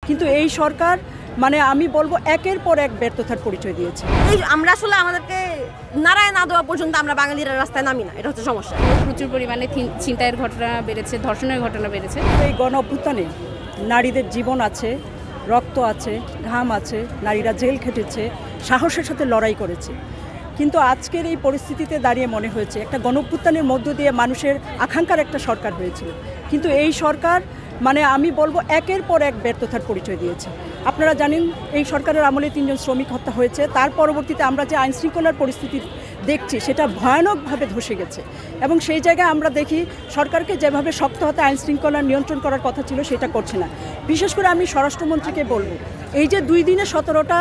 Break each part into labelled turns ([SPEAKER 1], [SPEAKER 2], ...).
[SPEAKER 1] কিন্তু এই সরকার আমি বলবো একের পর এক ব্যর্থতার পরিচয় দিয়েছে।
[SPEAKER 2] এই আমরা আসলে আমাদেরকে নারায় না দেওয়া পর্যন্ত আমরা বাঙালিরা রাস্তায় নামি না, এটা হচ্ছে সমস্যা।
[SPEAKER 3] প্রচুর পরিমাণে ছিনতাইয়ের ঘটনা বেড়েছে, ধর্ষণের ঘটনা বেড়েছে।
[SPEAKER 1] এই গণ অভ্যুত্থানে নারীদের জীবন আছে, রক্ত আছে, ঘাম আছে, নারীরা জেল খেটেছে, সাহসের সাথে লড়াই করেছে। কিন্তু আজকের এই পরিস্থিতিতে দাঁড়িয়ে মনে হয়েছে একটা গণ অভ্যুত্থানের মধ্য দিয়ে মানুষের আকাঙ্ক্ষার একটা সরকার হয়েছিল, কিন্তু এই সরকার আমি বলবো একের পর এক ব্যর্থতার পরিচয় দিয়েছে। আপনারা জানেন এই সরকারের আমলে 3 জন শ্রমিক হত্যা হয়েছে, তার পরবর্তীতে আমরা যে আইনশৃঙ্খলার পরিস্থিতি দেখছি সেটা ভয়ানকভাবে ধসে গেছে। এবং সেই জায়গায় আমরা দেখি সরকারকে যেভাবে শক্ত হাতে আইনশৃঙ্খলা নিয়ন্ত্রণ করার কথা ছিল সেটা করছে না। বিশেষ করে আমি স্বরাষ্ট্রমন্ত্রীকে বলবো, এই যে 2 দিনে 17টা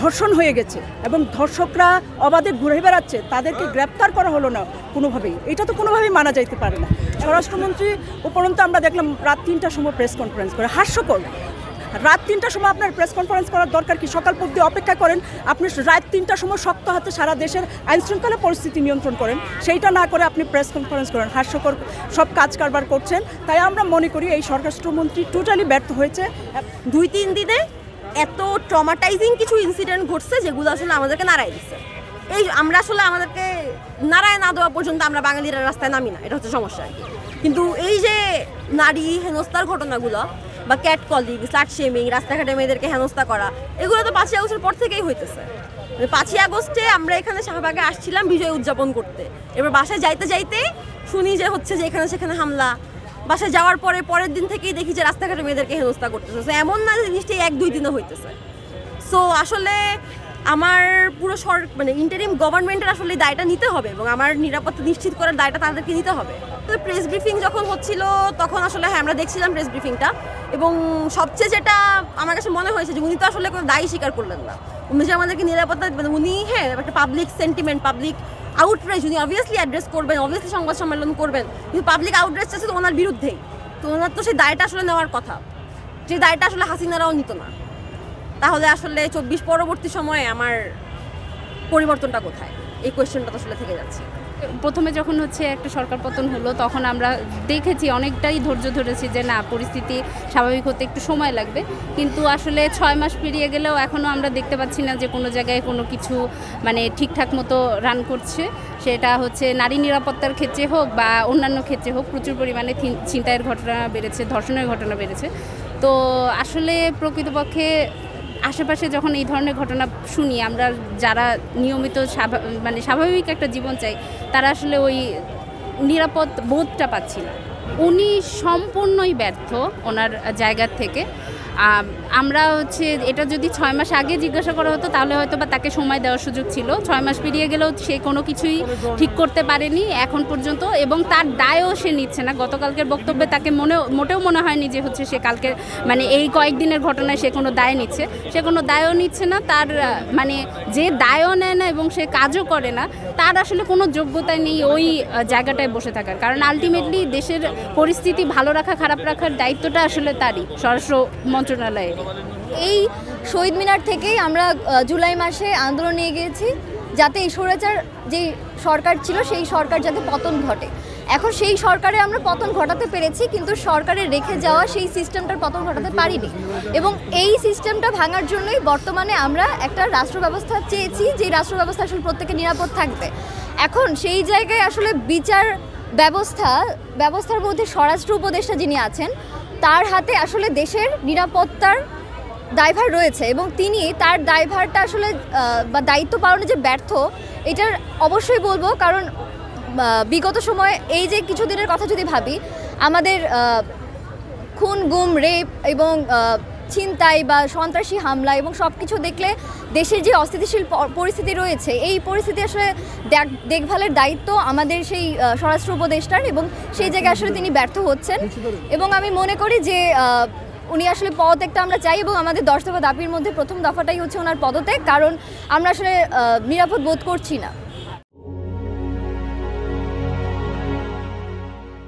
[SPEAKER 1] ধর্ষণ হয়ে গেছে এবং ধর্ষকরা অবাধে ঘুরে বেড়াচ্ছে, তাদেরকে গ্রেপ্তার করা হলো না কোনোভাবেই, এটা তো কোনোভাবেই মানা যাইতে পারে না। স্বরাষ্ট্রমন্ত্রী উপরন্তু আমরা দেখলাম রাত 3টার সময় প্রেস কনফারেন্স করে, হাস্যকর। রাত 3টার সময় আপনার প্রেস কনফারেন্স করার দরকার কি? সকাল পর্যন্ত অপেক্ষা করেন, আপনি রাত 3টার সময় শক্ত হাতে সারা দেশের আইনশৃঙ্খলা পরিস্থিতি নিয়ন্ত্রণ করেন, সেইটা না করে আপনি প্রেস কনফারেন্স করেন, হাস্যকর সব কাজ কারবার করছেন। তাই আমরা মনে করি এই স্বরাষ্ট্রমন্ত্রী টোটালি ব্যর্থ হয়েছে।
[SPEAKER 2] 2-3 দিনে এত ট্রমাটাইজিং কিছু ইনসিডেন্ট ঘটছে যেগুলো আসলে আমাদেরকে নাড়াই দিচ্ছে। এই আমরা আসলে আমাদেরকে নাড়ায় না দেওয়া পর্যন্ত আমরা বাঙালিরা রাস্তায় নামি না, এটা হচ্ছে সমস্যা আর কি। কিন্তু এই যে নারী হেনস্থার ঘটনাগুলো বা ক্যাট কলিং, স্লাট শেমিং, রাস্তাঘাটে মেয়েদেরকে হেনস্থা করা, এগুলো তো 5ই আগস্টের পর থেকেই হইতেছে। 5ই আগস্টে আমরা এখানে শাহবাগে আসছিলাম বিজয় উদযাপন করতে, এবার বাসায় যাইতে যাইতে শুনি যে হচ্ছে যে এখানে সেখানে হামলা। বাসায় যাওয়ার পরের দিন থেকেই দেখি যে রাস্তাঘাটে মেয়েদেরকে হেনস্থা করতেছে। এমন না যে জিনিসটা 1-2 দিনে হইতেছে। সো আসলে আমার পুরো ইন্টারিম গভর্নমেন্টের আসলে দায়টা নিতে হবে এবং আমার নিরাপত্তা নিশ্চিত করার দায়টা তাদেরকে নিতে হবে। প্রেস ব্রিফিং যখন হচ্ছিল তখন আসলে আমরা দেখছিলাম প্রেস ব্রিফিংটা, এবং সবচেয়ে যেটা আমার কাছে মনে হয়েছে যে উনি তো আসলে কোনো দায়ী স্বীকার করলেন না। উনি যে আমাদেরকে নিরাপত্তা উনি একটা পাবলিক সেন্টিমেন্ট, পাবলিক আউটরেজ উনি অবভিয়াসলি অ্যাড্রেস করবেন, অবভিয়াসলি সংবাদ সম্মেলন করবেন, কিন্তু পাবলিক আউটরেজটা আছে তো ওনার বিরুদ্ধেই। তো ওনার তো সেই দায়টা আসলে নেওয়ার কথা, যে দায়টা আসলে হাসিনারাও নিত না। তাহলে আসলে 24 পরবর্তী সময়ে আমার পরিবর্তনটা কোথায়, এই কোয়েশ্চেনটা তো আসলে থেকে যাচ্ছে।
[SPEAKER 3] প্রথমে যখন একটা সরকার পতন হলো তখন আমরা দেখেছি, অনেকটাই ধৈর্য ধরেছি যে না, পরিস্থিতি স্বাভাবিক হতে একটু সময় লাগবে, কিন্তু আসলে 6 মাস পেরিয়ে গেলেও এখনও আমরা দেখতে পাচ্ছি না যে কোনো জায়গায় কোনো কিছু ঠিকঠাক মতো রান করছে। সেটা নারী নিরাপত্তার ক্ষেত্রে হোক বা অন্যান্য ক্ষেত্রে হোক, প্রচুর পরিমাণে ছিনতাইয়ের ঘটনা বেড়েছে, ধর্ষণের ঘটনা বেড়েছে। তো আসলে প্রকৃতপক্ষে আশেপাশে যখন এই ধরনের ঘটনা শুনি, আমরা যারা নিয়মিত স্বাভাবিক একটা জীবন চাই, তারা আসলে ওই নিরাপদ বোধটা পাচ্ছি না। উনি সম্পূর্ণই ব্যর্থ ওনার জায়গার থেকে। আমরা এটা যদি 6 মাস আগে জিজ্ঞাসা করা হতো তাহলে হয়তো বা তাকে সময় দেওয়ার সুযোগ ছিল। 6 মাস পেরিয়ে গেলেও সে কোনো কিছুই ঠিক করতে পারেনি এখন পর্যন্ত, এবং তার দায়ও সে নিচ্ছে না। গতকালকের বক্তব্যে তাকে মোটেও মনে হয়নি যে সে কালকে এই কয়েকদিনের ঘটনায় সে কোনো দায় নিচ্ছে। সে কোনো দায়ও নিচ্ছে না। তার যে দায়ও নেয় না এবং সে কাজও করে না, তার আসলে কোনো যোগ্যতাই নেই ওই জায়গাটায় বসে থাকার। কারণ আলটিমেটলি দেশের পরিস্থিতি ভালো রাখা খারাপ রাখার দায়িত্বটা আসলে তারই, স্বরাষ্ট্র মন্ত্রণালয়ের।
[SPEAKER 4] এই শহীদ মিনার থেকেই আমরা জুলাই মাসে আন্দোলন নিয়ে গিয়েছি যাতে এই স্বৈরাচার যে সরকার ছিল সেই সরকার যাতে পতন ঘটে। এখন সেই সরকারে আমরা পতন ঘটাতে পেরেছি, কিন্তু সরকারের রেখে যাওয়া সেই সিস্টেমটার পতন ঘটাতে পারিনি, এবং এই সিস্টেমটা ভাঙার জন্যই বর্তমানে আমরা একটা রাষ্ট্র ব্যবস্থা চেয়েছি, যে রাষ্ট্র ব্যবস্থা আসলে প্রত্যেকে নিরাপদ থাকবে। এখন সেই জায়গায় আসলে বিচার ব্যবস্থার মধ্যে স্বরাষ্ট্র উপদেষ্টা যিনি আছেন, তার হাতে আসলে দেশের নিরাপত্তার দায়ভার রয়েছে, এবং তিনি তার দায়ভারটা আসলে বা দায়িত্ব পালনে যে ব্যর্থ, এটার অবশ্যই বলবো। কারণ বিগত সময়ে এই যে কিছুদিনের কথা যদি ভাবি, আমাদের খুন, গুম, রেপ এবং ছিনতাই বা সন্ত্রাসী হামলা এবং সব কিছু দেখলে দেশের যে অস্থিতিশীল পরিস্থিতি রয়েছে, এই পরিস্থিতি আসলে দেখভালের দায়িত্ব আমাদের সেই স্বরাষ্ট্র উপদেষ্টার, এবং সেই জায়গায় আসলে তিনি ব্যর্থ হচ্ছেন। এবং আমি মনে করি যে উনি আসলে পদত্যাগটা আমরা চাই, এবং আমাদের 10 দফা দাবির মধ্যে প্রথম দফাটাই হচ্ছে ওনার পদত্যাগ, কারণ আমরা আসলে নিরাপদ বোধ করছি না।